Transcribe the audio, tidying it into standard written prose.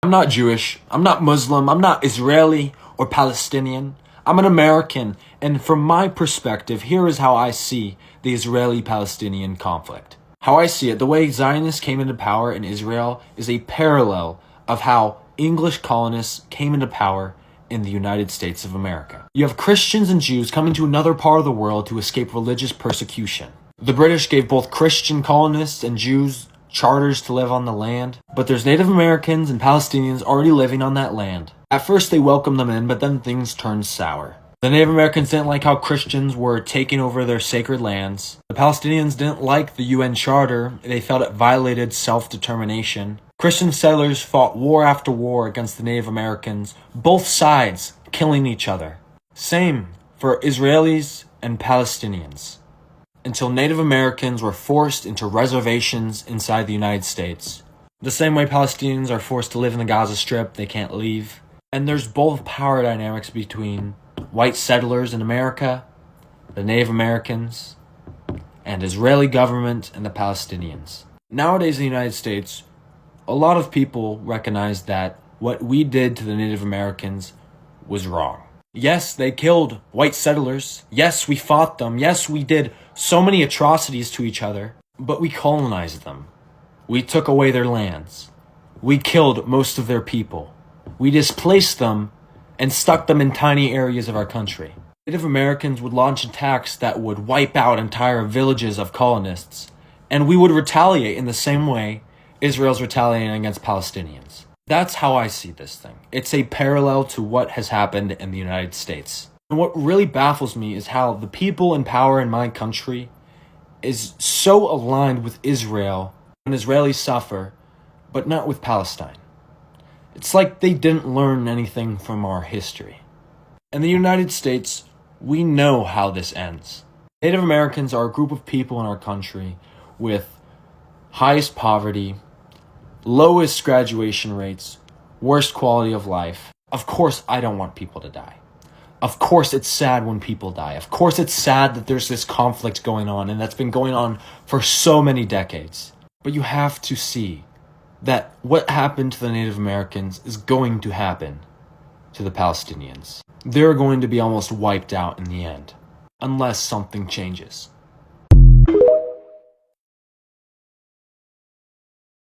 I'm not Jewish, I'm not Muslim, I'm not Israeli or Palestinian. I'm an American, and from my perspective, here is how I see the Israeli-Palestinian conflict. How I see it, the way Zionists came into power in Israel is a parallel of how English colonists came into power in the United States of America. You have Christians and Jews coming to another part of the world to escape religious persecution. The British gave both Christian colonists and Jews charters to live on the land, but there's Native Americans and Palestinians already living on that land. At first they welcomed them in, but then things turned sour. The Native Americans didn't like how Christians were taking over their sacred lands. The Palestinians didn't like the UN Charter. They felt it violated self-determination. Christian settlers fought war after war against the Native Americans, both sides killing each other. Same for Israelis and Palestinians, until Native Americans were forced into reservations inside the United States. The same way Palestinians are forced to live in the Gaza Strip, they can't leave. And there's both power dynamics between white settlers in America, the Native Americans, and Israeli government and the Palestinians. Nowadays in the United States, a lot of people recognize that what we did to the Native Americans was wrong. Yes, they killed white settlers. Yes, we fought them. Yes, we did so many atrocities to each other, but we colonized them. We took away their lands. We killed most of their people. We displaced them and stuck them in tiny areas of our country. Native Americans would launch attacks that would wipe out entire villages of colonists, and we would retaliate in the same way Israel's retaliating against Palestinians. That's how I see this thing. It's a parallel to what has happened in the United States. And what really baffles me is how the people in power in my country is so aligned with Israel when Israelis suffer, but not with Palestine. It's like they didn't learn anything from our history. In the United States, we know how this ends. Native Americans are a group of people in our country with highest poverty, lowest graduation rates, worst quality of life. Of course, I don't want people to die. Of course, it's sad when people die. Of course, it's sad that there's this conflict going on, and that's been going on for so many decades. But you have to see that what happened to the Native Americans is going to happen to the Palestinians. They're going to be almost wiped out in the end, unless something changes.